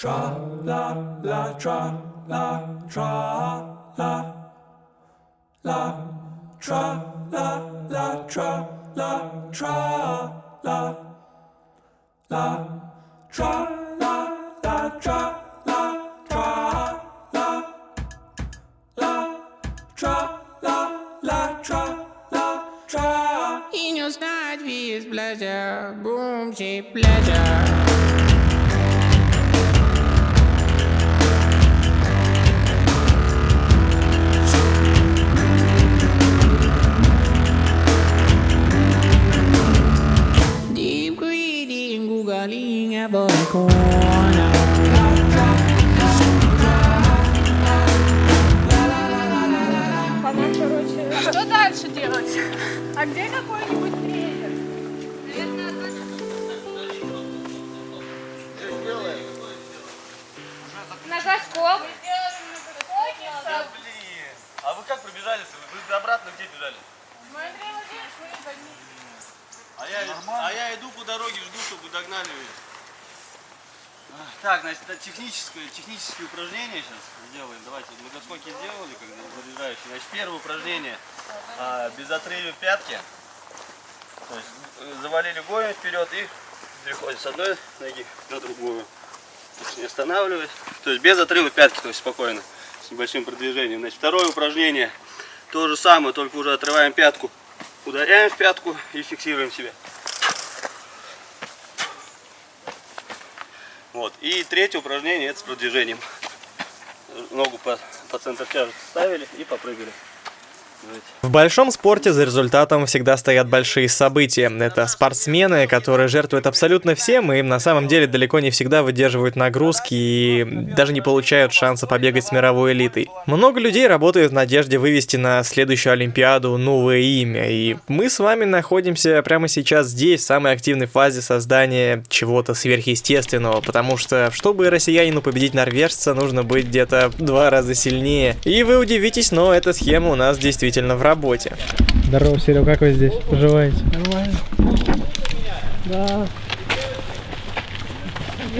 Tra la la tra la tra la la tra la la tra la tra la la tra la la tra la tra la la tra la la tra la tra. И не узнать весь блядя, бумчи, блядя. Deep greedy, googling about a corner. Что дальше делать? А где какой-нибудь тренер? Многоскоп. Блин, а вы как пробежали? Вы обратно где бежали? Мы, Андрей Владимирович, мы не больны. А я иду по дороге, жду, чтобы вы догнали меня. Так, значит, это технические упражнения сейчас сделаем. Давайте, многоскоки сделали, когда заряжающие. Значит, первое упражнение без отрыва пятки. То есть завалили гоем вперед и переходим с одной ноги на другую. То есть не останавливаясь. То есть без отрыва пятки, то есть спокойно, с небольшим продвижением. Значит, второе упражнение то же самое, только уже отрываем пятку. Ударяем в пятку и фиксируем себя. Вот. И третье упражнение это с продвижением. Ногу по центру тяжести ставили и попрыгали. Давайте. В большом спорте за результатом всегда стоят большие события. Это спортсмены, которые жертвуют абсолютно всем и на самом деле далеко не всегда выдерживают нагрузки и даже не получают шанса побегать с мировой элитой. Много людей работают в надежде вывести на следующую Олимпиаду новое имя. И мы с вами находимся прямо сейчас здесь, в самой активной фазе создания чего-то сверхъестественного. Потому что, чтобы россиянину победить норвежца, нужно быть где-то в 2 раза сильнее. И вы удивитесь, но эта схема у нас действительно в работе. Здорово, Серега, как вы здесь поживаете? Нормально. Да.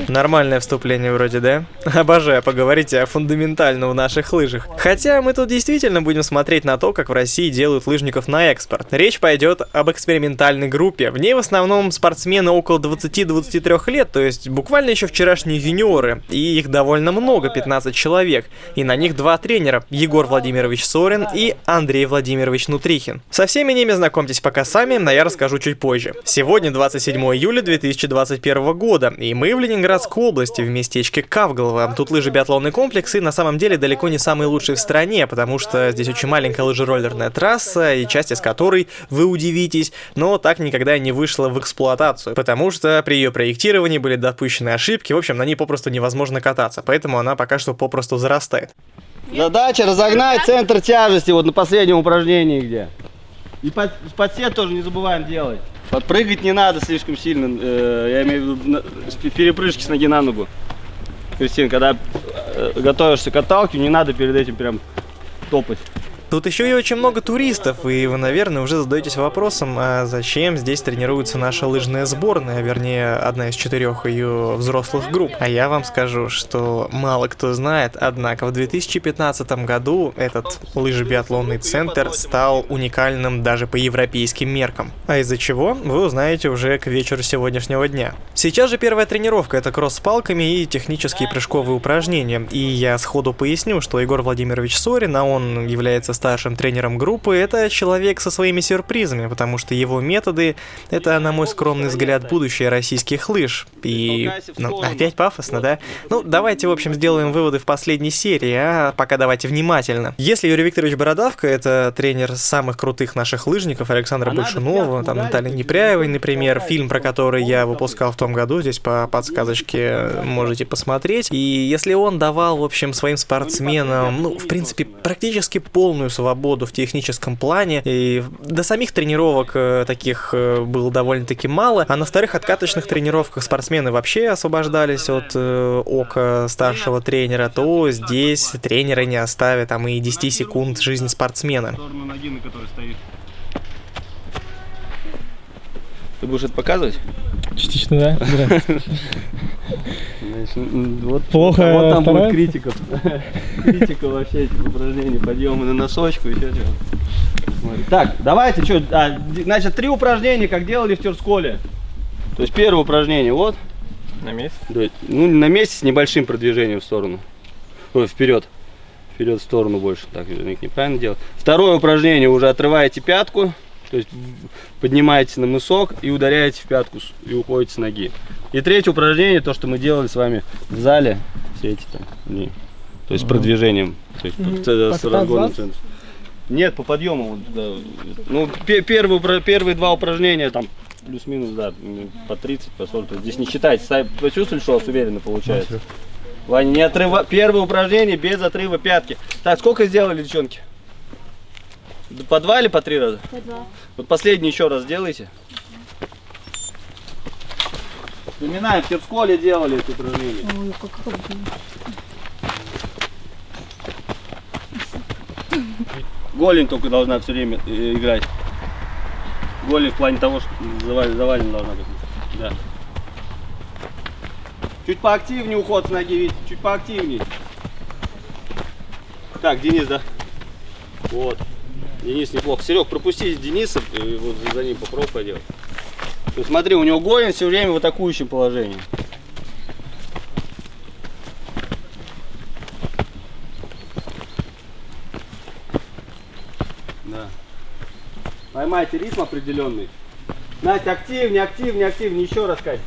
Нормальное вступление вроде, да? Обожаю поговорить о фундаментальном в наших лыжах. Хотя мы тут действительно будем смотреть на то, как в России делают лыжников на экспорт. Речь пойдет об экспериментальной группе. В ней в основном спортсмены около 20-23 лет, то есть буквально еще вчерашние юниоры. И их довольно много, 15 человек. И на них 2 тренера, Егор Владимирович Сорин и Андрей Владимирович Нутрихин. Со всеми ними знакомьтесь пока сами, но я расскажу чуть позже. Сегодня 27 июля 2021 года, и мы в Ленинградской области, в местечке Кавголово. Тут лыжи-биатлонный комплекс, и на самом деле далеко не самый лучший в стране, потому что здесь очень маленькая лыжероллерная трасса, и часть из которой, вы удивитесь, но так никогда и не вышла в эксплуатацию, потому что при ее проектировании были допущены ошибки, в общем, на ней попросту невозможно кататься, поэтому она пока что попросту зарастает. Задача разогнать центр тяжести вот на последнем упражнении где. И подсед тоже не забываем делать. Подпрыгать не надо слишком сильно, я имею в виду перепрыжки с ноги на ногу. Кристина, когда готовишься к отталкиванию, не надо перед этим прям топать. Тут еще и очень много туристов, и вы, наверное, уже задаетесь вопросом, а зачем здесь тренируется наша лыжная сборная, вернее, одна из 4 ее взрослых групп. А я вам скажу, что мало кто знает, однако в 2015 году этот лыжебиатлонный центр стал уникальным даже по европейским меркам. А из-за чего, вы узнаете уже к вечеру сегодняшнего дня. Сейчас же первая тренировка — это кросс с палками и технические прыжковые упражнения. И я сходу поясню, что Егор Владимирович Сорин, а он является старшим тренером группы, это человек со своими сюрпризами, потому что его методы — это, на мой скромный взгляд, будущее российских лыж. И, опять пафосно, да? Ну, давайте, в общем, сделаем выводы в последней серии, а пока давайте внимательно. Если Юрий Викторович Бородавка — это тренер самых крутых наших лыжников, Александра Большунова, там Натальи Непряевой, например, фильм, про который я выпускал в том году, здесь по подсказочке можете посмотреть. И если он давал, в общем, своим спортсменам, ну, в принципе, практически полную свободу в техническом плане, и до самих тренировок таких было довольно-таки мало, а на вторых откаточных тренировках спортсмены вообще освобождались от ока старшего тренера, то здесь тренеры не оставят там и 10 секунд жизни спортсмена. Ты будешь это показывать? Частично, да? Здравствуйте. Значит, вот, Плохо вот там будет стараются? критиков. Критика вообще этих упражнений. Подъемы на носочку, еще что. Так, давайте, что, значит, 3 упражнения, как делали в Терсколе. То есть первое упражнение, вот. На месте? Да, ну, на месте с небольшим продвижением в сторону. Ой, вперед. Вперед в сторону больше. Так, Верник неправильно делал. Второе упражнение, уже отрываете пятку. То есть поднимаете на мысок и ударяете в пятку и уходите с ноги. И третье упражнение, то, что мы делали с вами в зале. Все эти там. То есть с продвижением. То есть с разгоном центра. Нет, по подъему. Вот, да. Ну, первые 2 упражнения там плюс-минус, да, по 30, по 40. Здесь не считайте. Почувствовали, что у вас уверенно получается? Ваня, не отрыва. Первое упражнение без отрыва пятки. Так, сколько сделали, девчонки? По 2 или по 3 раза? По 2. Вот последний еще раз сделайте. Вспоминаем, в Терсколе делали это упражнение. Ой, как Голень только должна все время играть. Голень в плане того, что завалена должна быть. Да. Чуть поактивнее уход с ноги, видите, чуть поактивнее. Так, Денис, да? Вот. Денис неплохо. Серег, пропусти Дениса, и вот за ним попробуй поделать. То есть, смотри, у него голень все время в атакующем положении. Да. Поймайте ритм определенный. Настя, активнее, активнее, активнее. Еще раз, Кать.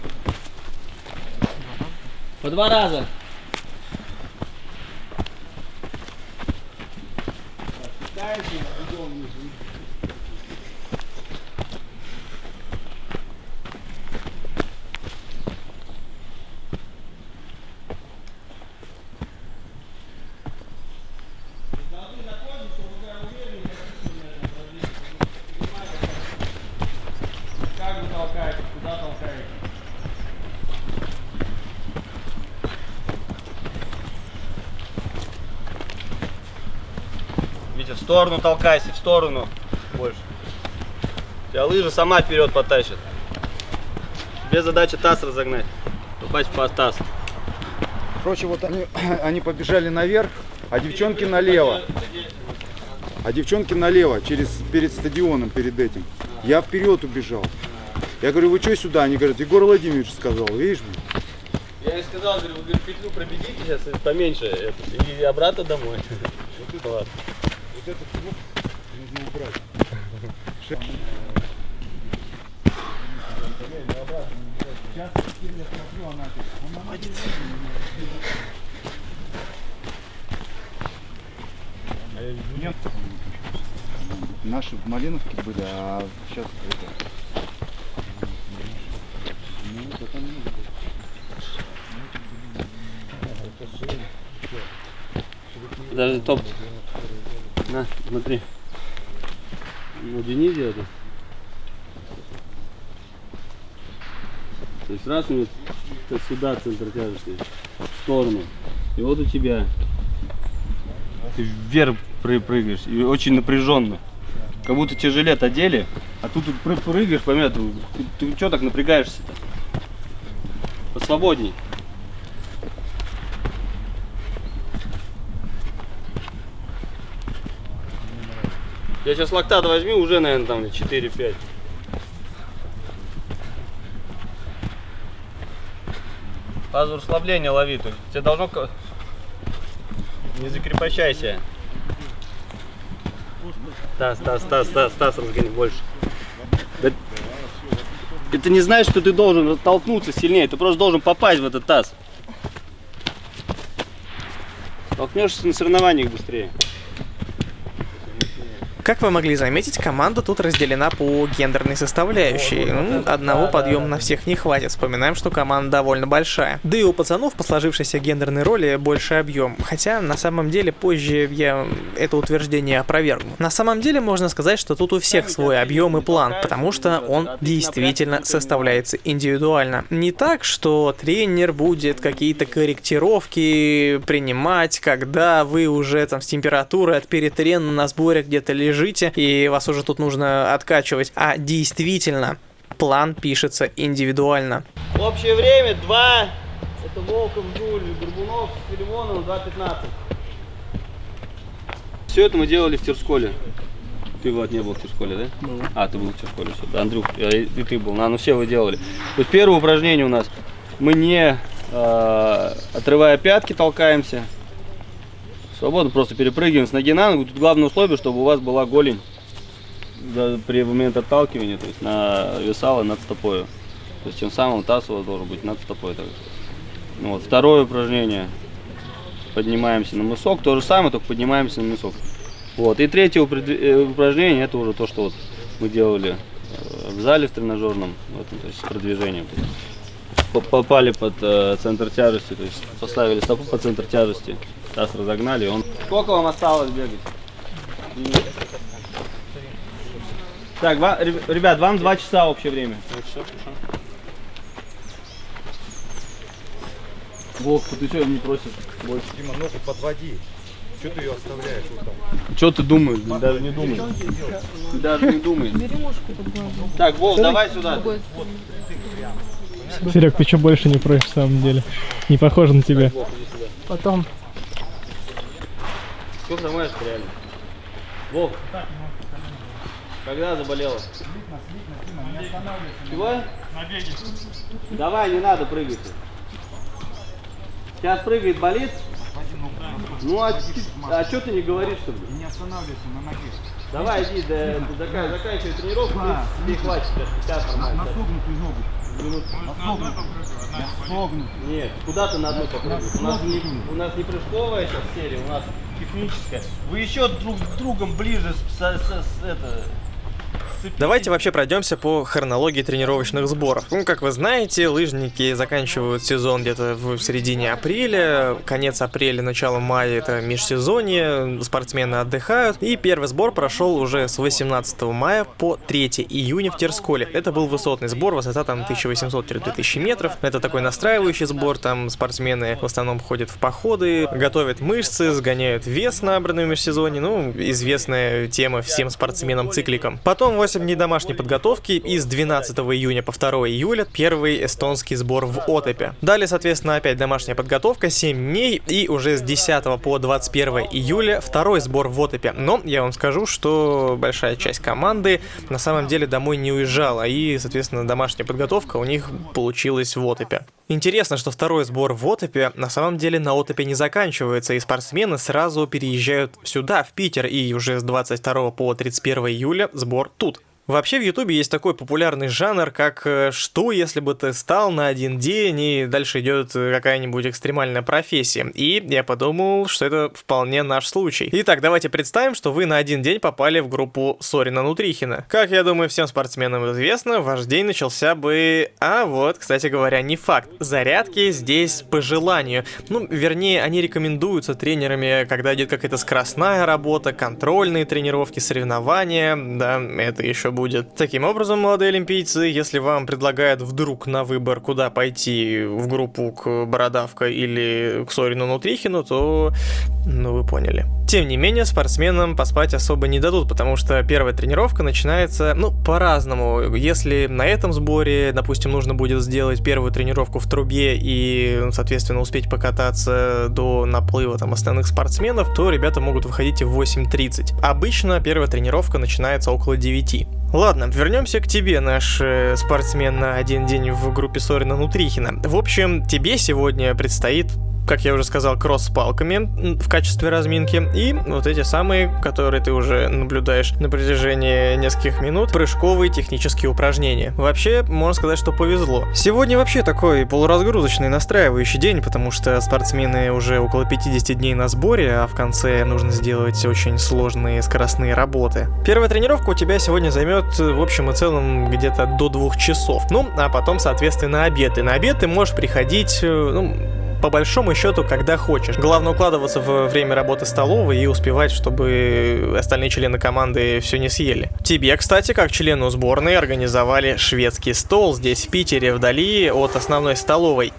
По 2 раза. Как вы толкаете? Куда толкаете? Витя, в сторону толкайся, в сторону больше. Тебя лыжа сама вперед потащит. Без задачи таз разогнать. Попасть в таз. Короче, вот они побежали наверх, а девчонки налево. Перед стадионом, перед этим. Я вперед убежал. Я говорю, вы что сюда? Они говорят, Егор Владимирович сказал, видишь? Я ей сказал, говорю, вы петлю пробегите сейчас поменьше и обратно домой. Вот этот звук нужно убрать. Сейчас я смотрю, она Нет. Наши в Малиновке были, а сейчас это. Даже топ. На, смотри. Ну, Денис делает. То есть раз у него сюда центр тяжести, в сторону. И вот у тебя. Ты вверх прыгаешь. И очень напряженно. Как будто тебе жилет одели, а тут прыгаешь, поймешь, ты что так напрягаешься-то? Посвободней. Я сейчас лактат возьми, уже, наверное, там 4-5. Фазу расслабления лови. Тебе должно... Не закрепощайся. Таз, разгони больше. Это не значит, что ты должен оттолкнуться сильнее. Ты просто должен попасть в этот таз. Толкнешься на соревнованиях быстрее. Как вы могли заметить, команда тут разделена по гендерной составляющей. Одного подъема на всех не хватит. Вспоминаем, что команда довольно большая. Да и у пацанов по сложившейся гендерной роли больше объем. Хотя, на самом деле, позже я это утверждение опровергну. На самом деле, можно сказать, что тут у всех свой объем и план, потому что он действительно составляется индивидуально. Не так, что тренер будет какие-то корректировки принимать, когда вы уже там с температурой от перетрена на сборе где-то лежите, и вас уже тут нужно откачивать. А действительно, план пишется индивидуально. Общее время 2. Это Волков, Жуль, Горбунов, Филимонов 2:15. Все это мы делали в Терсколе. Ты, Влад, не был в Терсколе, да? Был. А, ты был в Терсколе, все. Да, Андрюх, и ты был. Ну, все вы делали. То есть первое упражнение у нас. Мы не отрывая пятки толкаемся. Свободно просто перепрыгиваем с ноги на ногу. Тут главное условие, чтобы у вас была голень при момент отталкивания, то есть нависала над стопой. То есть тем самым таз у вас должен быть над стопой. Ну, вот. Второе упражнение. Поднимаемся на мысок. То же самое, только поднимаемся на мысок. Вот. И третье упражнение, это уже то, что вот мы делали в зале в тренажерном, то есть с продвижением. Попали под центр тяжести, то есть поставили стопу под центр тяжести, таз разогнали. Сколько вам осталось бегать? Так, ребят, вам 2 часа общее время. 2 часа, хорошо. Вов, ты что не просишь больше? Дима, ногу подводи. Что ты ее оставляешь вот там? Что ты думаешь? Даже не думаешь. Даже не думаешь. Так, Вов, давай сюда. Серег, ты что больше не просишь в самом деле? Не похоже на тебя. Потом. Сколько нормально реально? Вов, когда заболела? Чего? Давай, не надо прыгать. Сейчас прыгает, болит? Ну а что ты не говоришь, что ли? Не останавливайся на ноге. Давай, иди, заканчивай тренировку, тебе хватит, сейчас нормально. На согнутую ногу. На согнутую. Нет, куда ты на одну попрыгнешь? У нас не прыжковая сейчас серия, у нас техническая. Вы еще друг с другом ближе Давайте вообще пройдемся по хронологии тренировочных сборов. Ну, как вы знаете, лыжники заканчивают сезон где-то в середине апреля, конец апреля, начало мая — это межсезонье, спортсмены отдыхают, и первый сбор прошел уже с 18 мая по 3 июня в Терсколе. Это был высотный сбор, высота там 1800-2000 метров, это такой настраивающий сбор, там спортсмены в основном ходят в походы, готовят мышцы, сгоняют вес, набранный в межсезонье, ну, известная тема всем спортсменам-цикликам. Потом 8 дней домашней подготовки, и с 12 июня по 2 июля первый эстонский сбор в Отепе. Далее, соответственно, опять домашняя подготовка, 7 дней, и уже с 10 по 21 июля второй сбор в Отепе. Но я вам скажу, что большая часть команды на самом деле домой не уезжала, и, соответственно, домашняя подготовка у них получилась в Отепе. Интересно, что второй сбор в Отепе на самом деле на Отепе не заканчивается, и спортсмены сразу переезжают сюда, в Питер, и уже с 22 по 31 июля сбор тут. Вообще в Ютубе есть такой популярный жанр, как «Что, если бы ты стал на один день?» и дальше идет какая-нибудь экстремальная профессия. И я подумал, что это вполне наш случай. Итак, давайте представим, что вы на один день попали в группу Сорина-Нутрихина. Как я думаю, всем спортсменам известно, ваш день начался бы... А вот, кстати говоря, не факт. Зарядки здесь по желанию. Ну, вернее, они рекомендуются тренерами, когда идет какая-то скоростная работа, контрольные тренировки, соревнования. Да, это еще будет. Таким образом, молодые олимпийцы, если вам предлагают вдруг на выбор, куда пойти, в группу к Бородавка или к Сорину Нутрихину, то, ну, вы поняли. Тем не менее, спортсменам поспать особо не дадут, потому что первая тренировка начинается, ну, по-разному. Если на этом сборе, допустим, нужно будет сделать первую тренировку в трубе и, соответственно, успеть покататься до наплыва там остальных спортсменов, то ребята могут выходить в 8:30. Обычно первая тренировка начинается около 9. Ладно, вернемся к тебе, наш спортсмен на один день в группе Сорина-Нутрихина. В общем, тебе сегодня предстоит, как я уже сказал, кросс с палками в качестве разминки, и вот эти самые, которые ты уже наблюдаешь на протяжении нескольких минут, прыжковые технические упражнения. Вообще, можно сказать, что повезло. Сегодня вообще такой полуразгрузочный, настраивающий день, потому что спортсмены уже около 50 дней на сборе, а в конце нужно сделать очень сложные скоростные работы. Первая тренировка у тебя сегодня займет, в общем и целом, где-то до 2 часов. Ну, а потом, соответственно, обед. И на обед ты можешь приходить, по большому счету, когда хочешь. Главное укладываться в время работы столовой и успевать, чтобы остальные члены команды все не съели. Тебе, кстати, как члену сборной, организовали шведский стол здесь, в Питере, вдали от основной столовой.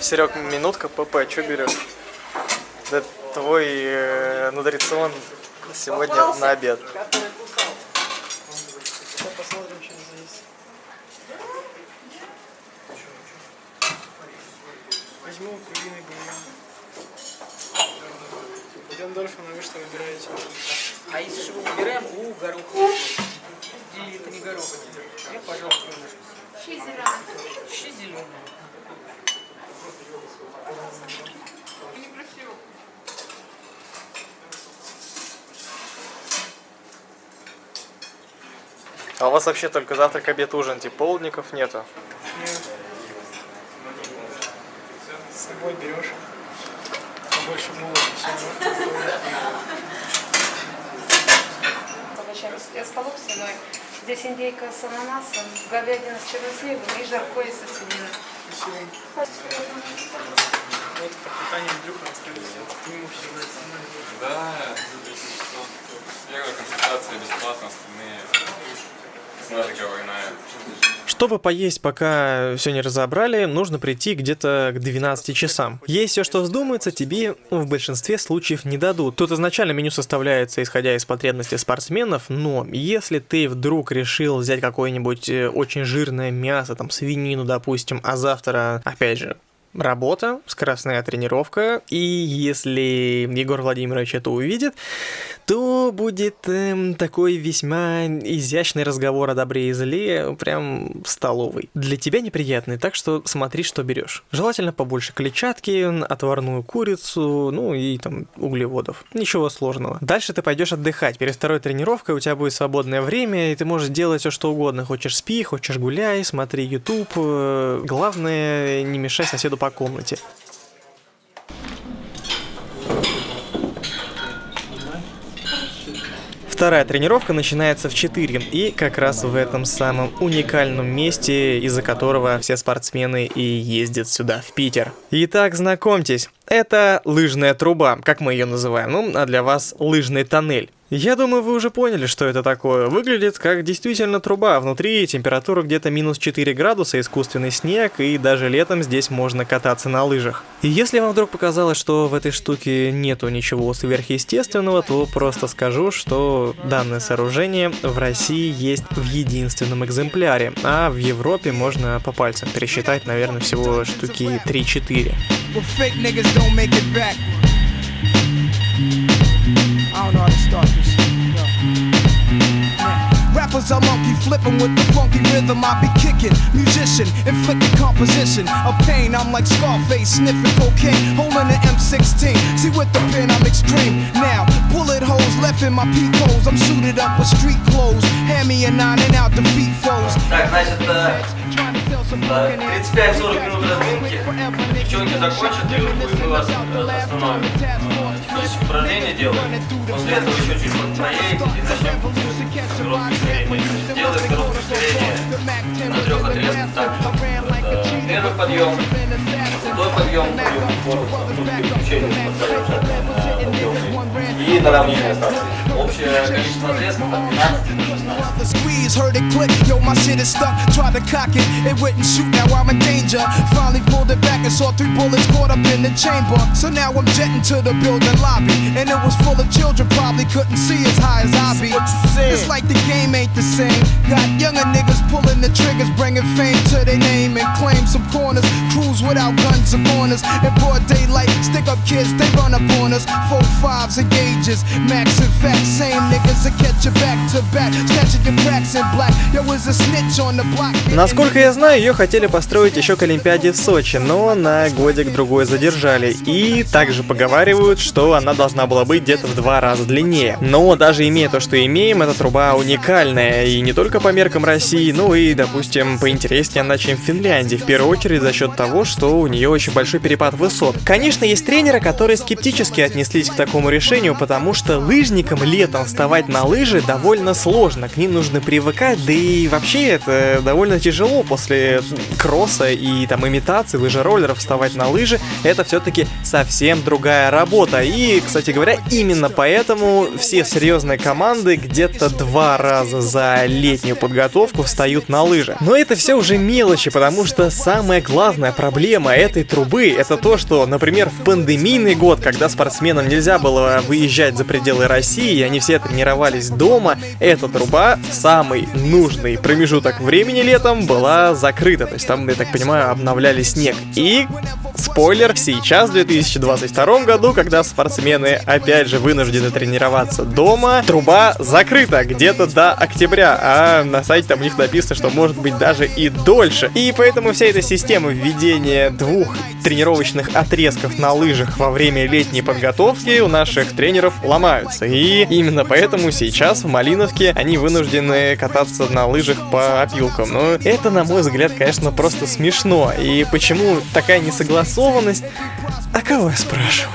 Серег, минутка, ПП, что берешь? Это твой нутрацион сегодня на обед. Посмотрим, что здесь. жму, куриный бульон. Эндорфина вы что выбираете? А если же мы выбираем горох? Или это не горох? Я, пожалуйста, немножко. Щи зеленый. Щи зеленый. Некрасиво. А у вас вообще только завтрак, обед, ужин, типа полдников нету? Нет. С собой берешь. Побольше булок и все. Обычно столов свиной. Здесь индейка с ананасом, говядина с черносливом и жаркое со свининой. Спасибо. Вот по питанию Андрюха рассказывает. К нему всегда цена. Да, первая консультация бесплатно, остальные налоговая иная. Чтобы поесть, пока все не разобрали, нужно прийти где-то к 12 часам. Есть все, что вздумается, тебе в большинстве случаев не дадут. Тут изначально меню составляется, исходя из потребностей спортсменов, но если ты вдруг решил взять какое-нибудь очень жирное мясо, там свинину, допустим, а завтра, опять же, работа, скоростная тренировка, и если Егор Владимирович это увидит, то будет такой весьма изящный разговор о добре и зле прям в столовой. Для тебя неприятный, так что смотри, что берешь. Желательно побольше клетчатки, отварную курицу, ну и там углеводов. Ничего сложного. Дальше ты пойдешь отдыхать. Перед второй тренировкой у тебя будет свободное время, и ты можешь делать все, что угодно. Хочешь спи, хочешь гуляй, смотри YouTube. Главное, не мешай соседу по комнате. Вторая тренировка начинается в 4, и как раз в этом самом уникальном месте, из-за которого все спортсмены и ездят сюда, в Питер. Итак, знакомьтесь, это лыжная труба, как мы ее называем, ну, а для вас лыжный тоннель. Я думаю, вы уже поняли, что это такое. Выглядит как действительно труба. Внутри температура где-то минус 4 градуса, искусственный снег, и даже летом здесь можно кататься на лыжах. И если вам вдруг показалось, что в этой штуке нету ничего сверхъестественного, то просто скажу, что данное сооружение в России есть в единственном экземпляре, а в Европе можно по пальцам пересчитать, наверное, всего штуки 3-4. I don't know how to start this. Rappers are monkey flipping with the funky rhythm I be kicking. Musician, inflicting composition of pain. I'm like Scarface, sniffing cocaine, holding an M16. See with the pen I'm extreme. Now, bullet holes left in my peep holes. I'm suited up with street clothes. Hand me a 9 and out defeat foes. Так, значит, 35-40 минут разминки. Девчонки закончат тренировку, и мы вас остановим. Технические упражнения делаем. После этого еще чуть поедете и начнем короткое ускорение. Делаем короткое ускорение на 3 отрезках. Так, первый подъем, второй подъем, и наравнение станции. Общее количество отрезков от 12 до 16. The squeeze heard it click, yo, my shit is stuck. Tried to cock it, it wouldn't shoot, now I'm in danger. Finally pulled it back and saw 3 bullets caught up in the chamber. So now I'm jetting to the building lobby, and it was full of children, probably couldn't see as high as I be. It's like the game ain't the same. Got younger niggas pulling the triggers, bringing fame to their name and claim some corners. Cruise without guns or corners. In broad daylight, stick up kids, they run up on us. 4-5s and gauges, max and fat, same niggas that catch you back to back, snatching your cracks in black. Yo, is a snitch on the block. Насколько я знаю, ее хотели построить еще к Олимпиаде в Сочи, но на годик-другой задержали. И также поговаривают, что она должна была быть где-то в 2 раза длиннее. Но даже имея то, что имеем, эта труба уникальная. И не только по меркам России, но и, допустим, поинтереснее она, чем в Финляндии. В первую очередь за счет того, что у нее очень большой перепад высот. Конечно, есть тренеры, которые скептически отнеслись к такому решению, потому что лыжникам летом вставать на лыжи довольно сложно. К ним нужно привыкать, да и вообще это довольно тяжело после кросса и там имитации лыжероллеров вставать на лыжи. Это все-таки совсем другая работа. И, кстати говоря, именно поэтому все серьезные команды где-то 2 раза за летнюю подготовку встают на лыжи. Но это все уже мелочи, потому что самая главная проблема этой трубы — это то, что, например, в пандемийный год, когда спортсменам нельзя было выезжать за пределы России, и они все тренировались дома, эта труба в самый нужный промежуток времени летом была закрыта. То есть там, я так понимаю, обновляли снег. И, спойлер, сейчас, в 2022 году, когда спортсмены опять же вынуждены тренироваться дома, труба закрыта где-то до октября, а на сайте там у них написано, что может быть даже и дольше. И поэтому вся эта система введения двух тренировочных отрезков на лыжах во время летней подготовки у наших тренеров ломаются. И именно поэтому сейчас в Малиновке они вынуждены кататься на лыжах по опилкам. Но это, на мой взгляд, конечно, просто смешно. И почему такая несогласованность? А кого я спрашиваю?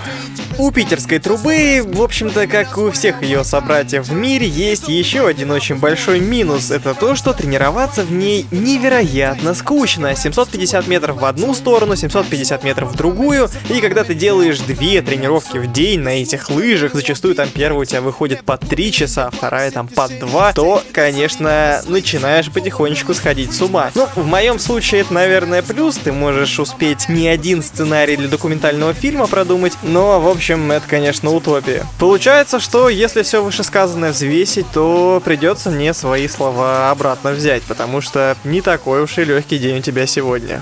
У питерской трубы, в общем-то, как у всех ее собратьев в мире, есть еще один очень большой минус. Это то, что тренироваться в ней невероятно скучно. 750 метров в одну сторону, 750 метров в другую. И когда ты делаешь 2 тренировки в день на этих лыжах, зачастую там первая у тебя выходит по 3 часа, вторая там по 2, то, конечно, начинаешь потихонечку сходить с ума. Ну, в моем случае это, наверное, плюс. Ты можешь успеть не один сценарий для документального фильма продумать, но, в общем, это, конечно, утопия. Получается, что если все вышесказанное взвесить, то придется мне свои слова обратно взять, потому что не такой уж и легкий день у тебя сегодня.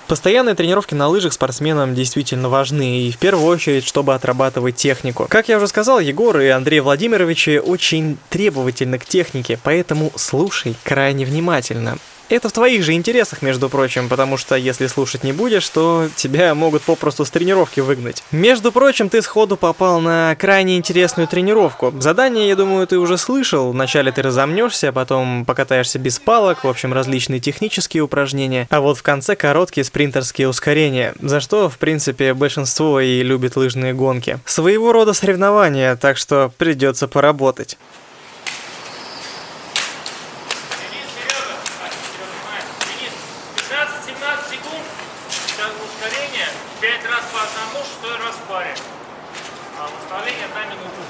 Постоянные тренировки на лыжах спортсменам действительно важны, и в первую очередь, чтобы отрабатывать технику. Как я уже сказал, Егор и Андрей Владимировичи очень требовательны к технике, поэтому слушай крайне внимательно. Это в твоих же интересах, между прочим, потому что если слушать не будешь, то тебя могут попросту с тренировки выгнать. Между прочим, ты сходу попал на крайне интересную тренировку. Задание, я думаю, ты уже слышал. Вначале ты разомнешься, потом покатаешься без палок, в общем, различные технические упражнения, а вот в конце короткие спринтерские ускорения, за что, в принципе, большинство и любит лыжные гонки. Своего рода соревнования, так что придется поработать. 15-17 секунд, сейчас ускорение, 5 раз по одному, 6 раз в паре. А восстановление 1 минуту.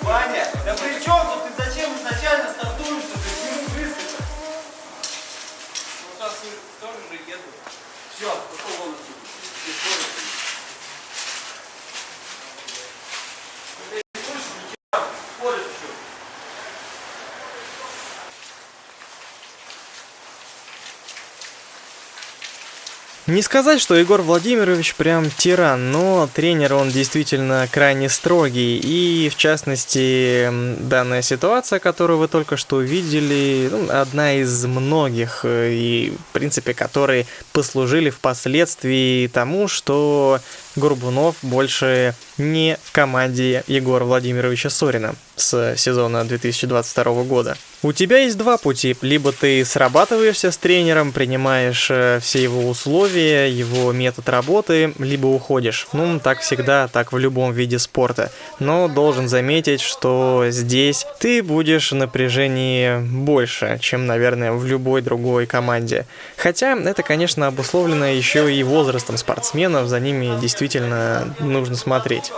Ваня, да при чем тут? Ты зачем изначально стартуешь, что ты к нему близко-то? Ну сейчас тоже же еду. Все, какой голос? Ты слышишь, ничего, споришь еще. Не сказать, что Егор Владимирович прям тиран, но тренер он действительно крайне строгий. И, в частности, данная ситуация, которую вы только что увидели, одна из многих, и, в принципе, которые послужили впоследствии тому, что Горбунов больше не в команде Егора Владимировича Сорина с сезона 2022 года. У тебя есть два пути. Либо ты срабатываешься с тренером, принимаешь все его условия, его метод работы, либо уходишь. Так всегда, так в любом виде спорта. Но должен заметить, что здесь ты будешь в напряжении больше, чем, наверное, в любой другой команде. Хотя это, конечно, обусловлено еще и возрастом спортсменов, за ними действительно нужно смотреть.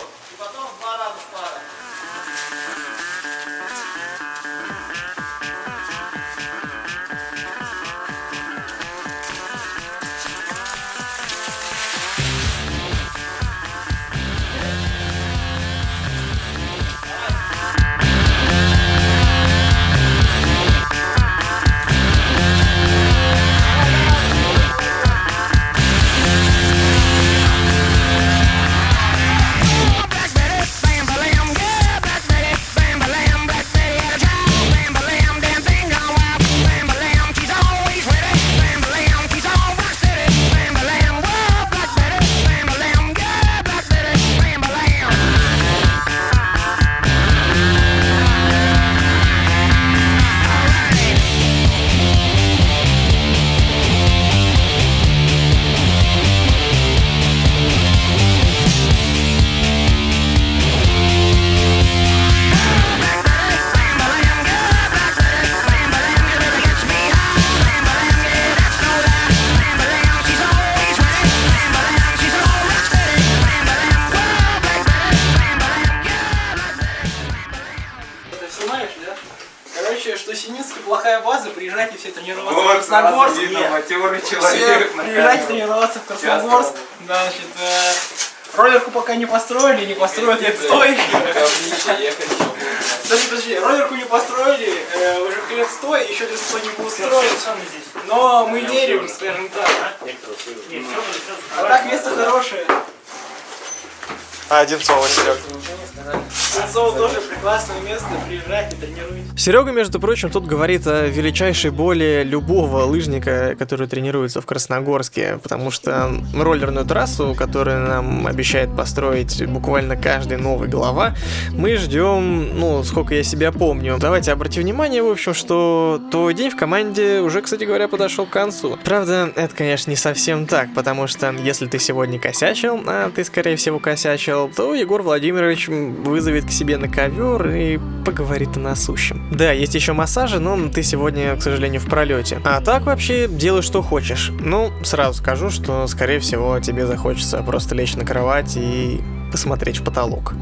Что Сининский плохая база, приезжайте все тренироваться в Красногорск. Приезжайте тренироваться в Красногорск. Значит, роллерку пока не построили, не построят лет 100 еще. Подожди, роллерку не построили, уже лет 100, еще лет 100 не будут строить. Но мы верим, скажем так. А так место хорошее. А Одинцова, Серега? Одинцова тоже прекрасное место, приезжайте, тренируйтесь. Серега, между прочим, тут говорит о величайшей боли любого лыжника, который тренируется в Красногорске, потому что роллерную трассу, которую нам обещает построить буквально каждый новый глава, мы ждем, сколько я себя помню. Давайте обратим внимание, в общем, что твой день в команде уже, кстати говоря, подошел к концу. Правда, это, конечно, не совсем так, потому что если ты сегодня косячил, а ты, скорее всего, косячил, то Егор Владимирович вызовет к себе на ковер и поговорит о насущем. Да, есть еще массажи, но ты сегодня, к сожалению, в пролете. А так вообще делай, что хочешь. Сразу скажу, что, скорее всего, тебе захочется просто лечь на кровать и посмотреть в потолок.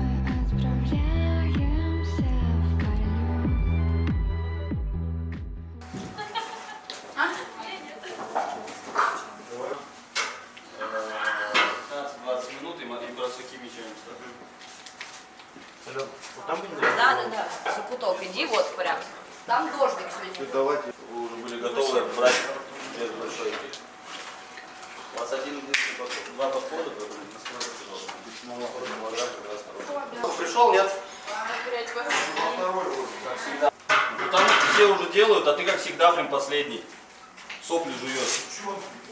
Да, закуток, иди вот прям. Там дождик сегодня. Давайте, вы уже были готовы брать без большой. У вас два подхода, пришел, нет? Потому что все уже делают, а ты как всегда прям последний. Сопли жуешь.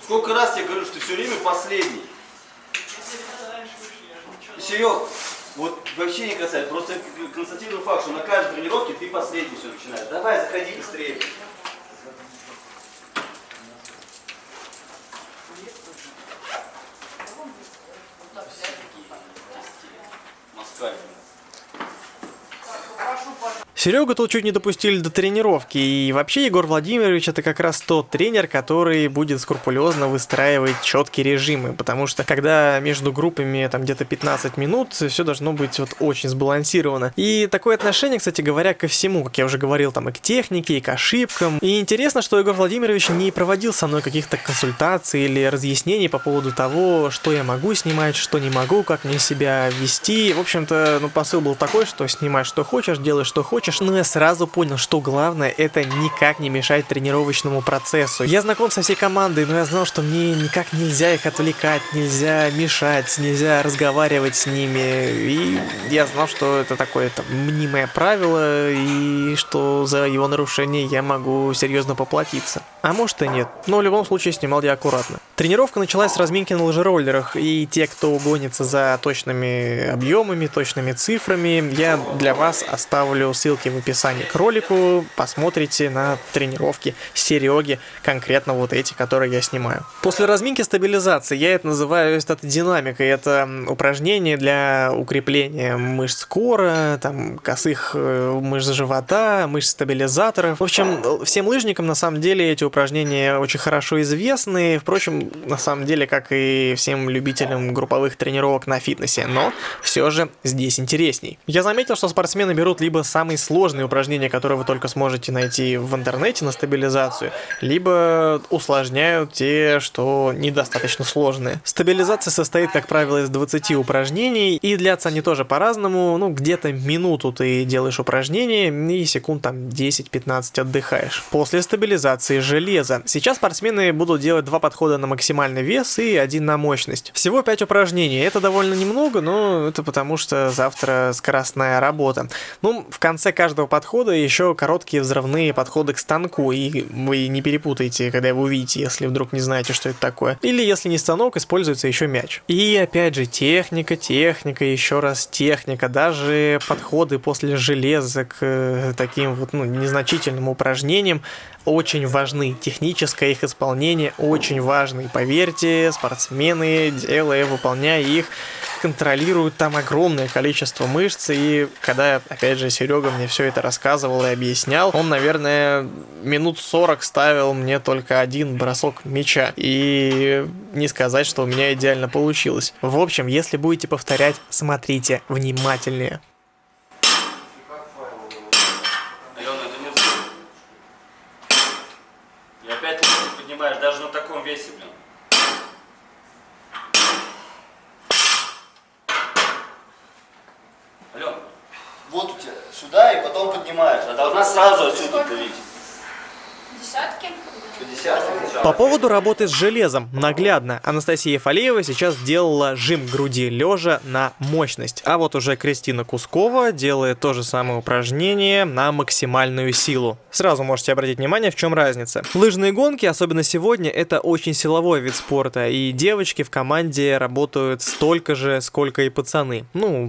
Сколько раз тебе говорю, что ты все время последний. Серег, вот вообще не касается, просто констатирую факт, что на каждой тренировке ты последний все начинаешь. Давай, заходи быстрее. Москаль. Серегу тут чуть не допустили до тренировки, и вообще Егор Владимирович это как раз тот тренер, который будет скрупулезно выстраивать четкие режимы, потому что когда между группами там где-то 15 минут, все должно быть вот очень сбалансировано. И такое отношение, кстати говоря, ко всему, как я уже говорил, там и к технике, и к ошибкам. И интересно, что Егор Владимирович не проводил со мной каких-то консультаций или разъяснений по поводу того, что я могу снимать, что не могу, как мне себя вести. В общем-то, посыл был такой, что снимай что хочешь, делай что хочешь. Но я сразу понял, что главное это никак не мешать тренировочному процессу. Я знаком со всей командой, но я знал, что мне никак нельзя их отвлекать, нельзя мешать, нельзя разговаривать с ними. И я знал, что это такое мнимое правило, и что за его нарушение я могу серьезно поплатиться. А может и нет, но в любом случае снимал я аккуратно. Тренировка началась с разминки на лыжероллерах, и те, кто гонится за точными объемами, точными цифрами, я для вас оставлю ссылки в описании к ролику, посмотрите на тренировки Сереги, конкретно вот эти, которые я снимаю. После разминки стабилизации, я это называю статодинамикой, это упражнение для укрепления мышц кора, косых мышц живота, мышц стабилизаторов. В общем, всем лыжникам на самом деле эти упражнения очень хорошо известны, впрочем, на самом деле, как и всем любителям групповых тренировок на фитнесе, но все же здесь интересней. Я заметил, что спортсмены берут либо самые сложные упражнения, которые вы только сможете найти в интернете на стабилизацию, либо усложняют те, что недостаточно сложные. Стабилизация состоит, как правило, из 20 упражнений, и длятся они тоже по-разному, где-то минуту ты делаешь упражнение, и секунд 10-15 отдыхаешь. После стабилизации железо. Сейчас спортсмены будут делать 2 подхода на максимальный вес и 1 на мощность. Всего 5 упражнений. Это довольно немного, но это потому что завтра скоростная работа. В конце каждого подхода еще короткие взрывные подходы к станку, и вы не перепутайте, когда его увидите, если вдруг не знаете, что это такое. Или если не станок, используется еще мяч. И опять же техника, еще раз техника. Даже подходы после железа к таким незначительным упражнениям очень важны. Техническое их исполнение очень важно. И поверьте, спортсмены, выполняя их, контролируют там огромное количество мышц. И когда, опять же, Серега мне все это рассказывал и объяснял, он, наверное, минут 40 ставил мне только 1 бросок мяча. И не сказать, что у меня идеально получилось. В общем, если будете повторять, смотрите внимательнее. И опять ты поднимаешь даже на таком весе, Ален, вот у тебя сюда и потом поднимаешь, а должна сразу отсюда давить. Десятки? По поводу работы с железом, наглядно, Анастасия Фалеева сейчас делала жим груди лежа на мощность, а вот уже Кристина Кускова делает то же самое упражнение на максимальную силу. Сразу можете обратить внимание, в чем разница. Лыжные гонки, особенно сегодня, это очень силовой вид спорта, и девочки в команде работают столько же, сколько и пацаны,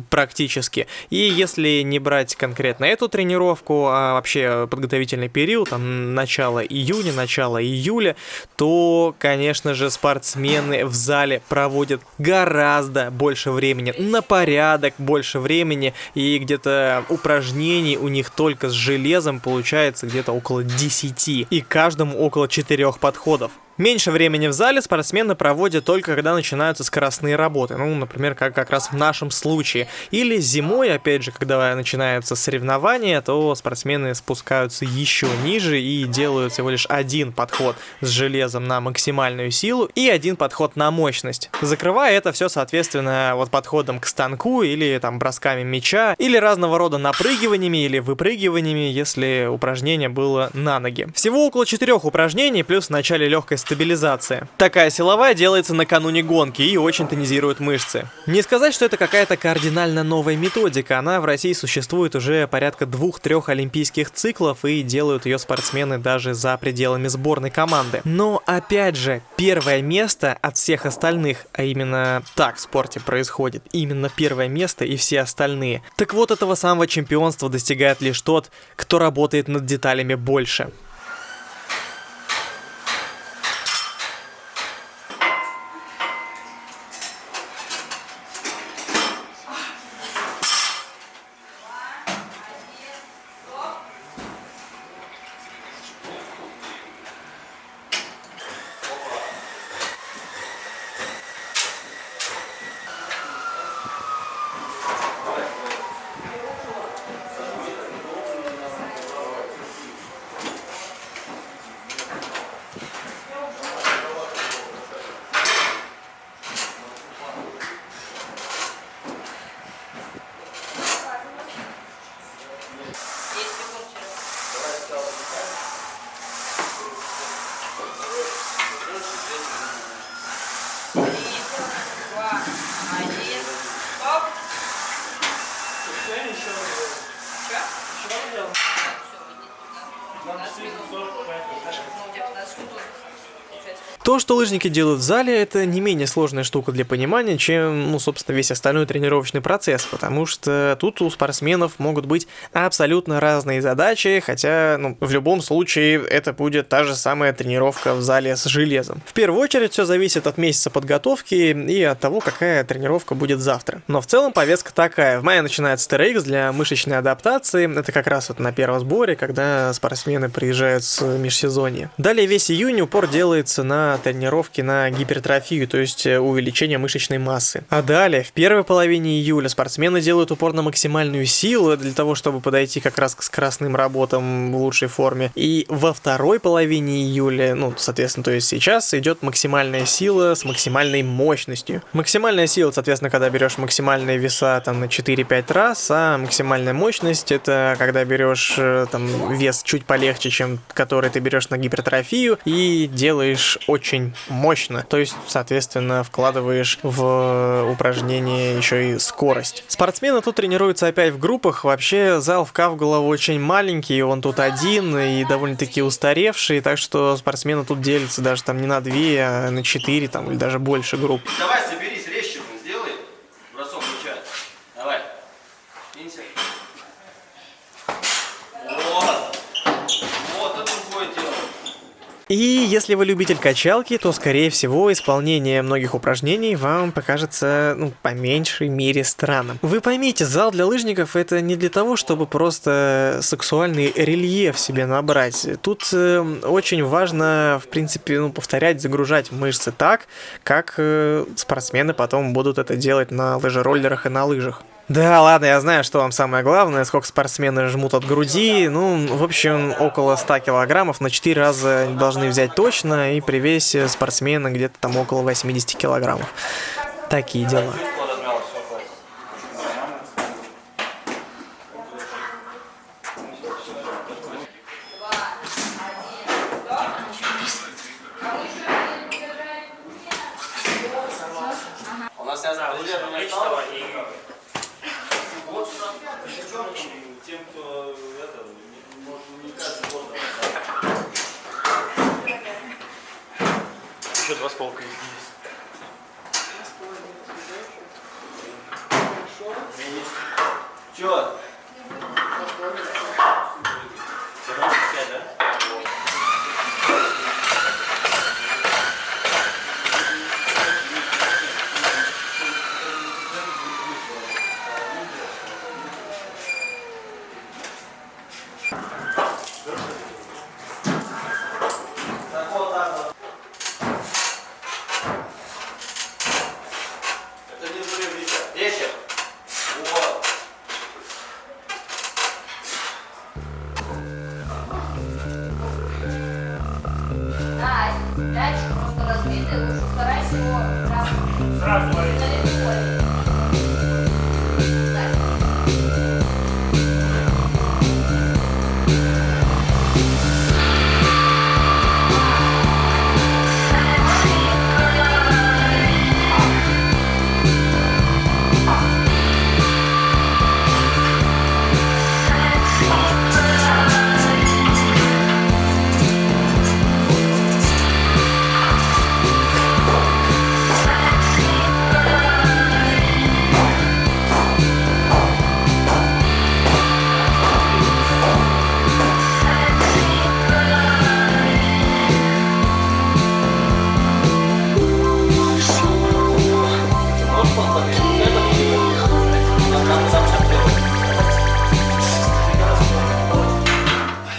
практически. И если не брать конкретно эту тренировку, а вообще подготовительный период, начало июня, начало июля, то, конечно же, спортсмены в зале проводят гораздо больше времени, на порядок больше времени, и где-то упражнений у них только с железом получается где-то около 10, и каждому около 4 подходов. Меньше времени в зале спортсмены проводят только когда начинаются скоростные работы, ну, например, как раз в нашем случае. Или зимой, опять же, когда начинаются соревнования, то спортсмены спускаются еще ниже и делают всего лишь один подход с железом на максимальную силу и один подход на мощность. Закрывая это все, соответственно, вот подходом к станку или там бросками мяча, или разного рода напрыгиваниями или выпрыгиваниями, если упражнение было на ноги. Всего около 4 упражнений, плюс в начале легкая стабилизация. Такая силовая делается накануне гонки и очень тонизирует мышцы. Не сказать, что это какая-то кардинально новая методика, она в России существует уже порядка 2-3 олимпийских циклов и делают ее спортсмены даже за пределами сборной команды. Но опять же, первое место от всех остальных, а именно так в спорте происходит, именно первое место и все остальные. Так вот, этого самого чемпионства достигает лишь тот, кто работает над деталями больше. То, что лыжники делают в зале, это не менее сложная штука для понимания, чем, ну, собственно, весь остальной тренировочный процесс, потому что тут у спортсменов могут быть абсолютно разные задачи, хотя, ну, в любом случае это будет та же самая тренировка в зале с железом. В первую очередь все зависит от месяца подготовки и от того, какая тренировка будет завтра. Но в целом повестка такая. В мае начинается TRX для мышечной адаптации, это как раз вот на первом сборе, когда спортсмены приезжают с межсезонья. Далее весь июнь упор делается на тренировки на гипертрофию, то есть увеличение мышечной массы. А далее, в первой половине июля спортсмены делают упор на максимальную силу для того, чтобы подойти как раз к скоростным работам в лучшей форме. И во второй половине июля, ну, соответственно, то есть сейчас идет максимальная сила с максимальной мощностью. Максимальная сила, соответственно, когда берешь максимальные веса там на 4-5 раз, а максимальная мощность это когда берешь там вес чуть полегче, чем который ты берешь на гипертрофию и делаешь очень мощно, то есть, соответственно, вкладываешь в упражнение еще и скорость. Спортсмены тут тренируются опять в группах, вообще зал в Кавголово очень маленький, он тут один и довольно-таки устаревший, так что спортсмены тут делятся даже там не на 2, а на 4 там, или даже больше групп. Давай, соберись, резче сделай, бросок мяча, давай, кинься. Вот это другое дело. И если вы любитель качалки, то, скорее всего, исполнение многих упражнений вам покажется, ну, по меньшей мере странным. Вы поймите, зал для лыжников это не для того, чтобы просто сексуальный рельеф себе набрать. Тут очень важно, в принципе, ну, повторять, загружать мышцы так, как спортсмены потом будут это делать на лыжероллерах и на лыжах. Да, ладно, я знаю, что вам самое главное, сколько спортсмены жмут от груди. Ну, в общем, около 100 килограммов на 4 раза должны взять точно, и при весе спортсмена где-то там около 80 килограммов. Такие дела. У нас сейчас не осталось. Тем, кто это, не кажется, можно. Еще 2,5 есть. Чё? 5, да? Мячик просто разбитый, лучше старайся его прям Сразу ловить. далеко.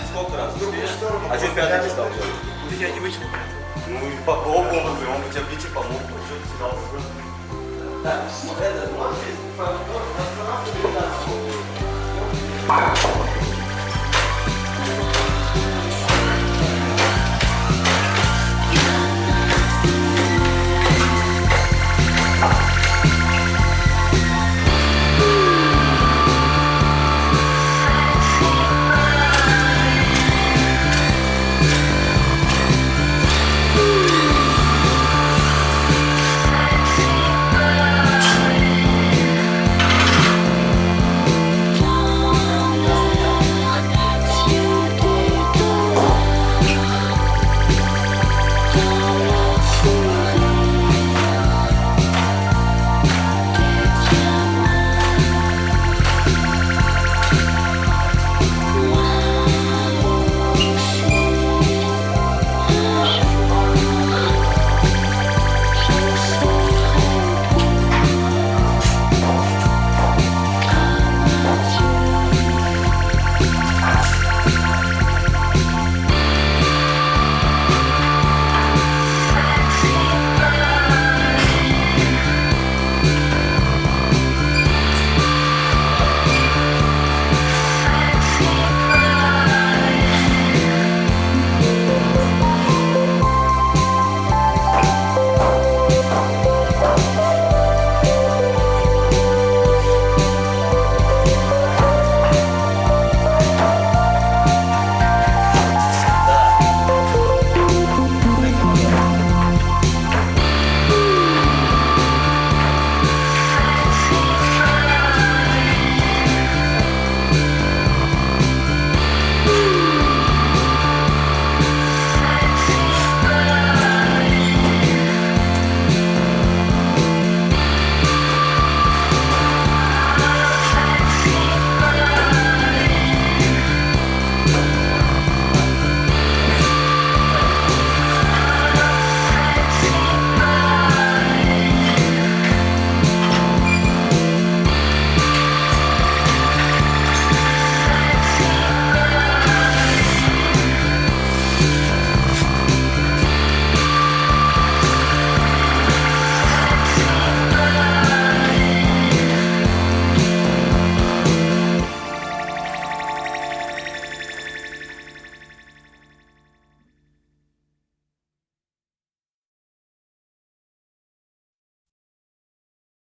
Сколько раз? А что пятый не стал делать? Я не вытянул. Ну и попробовал, он бы тебе в помог. Что ты сказал?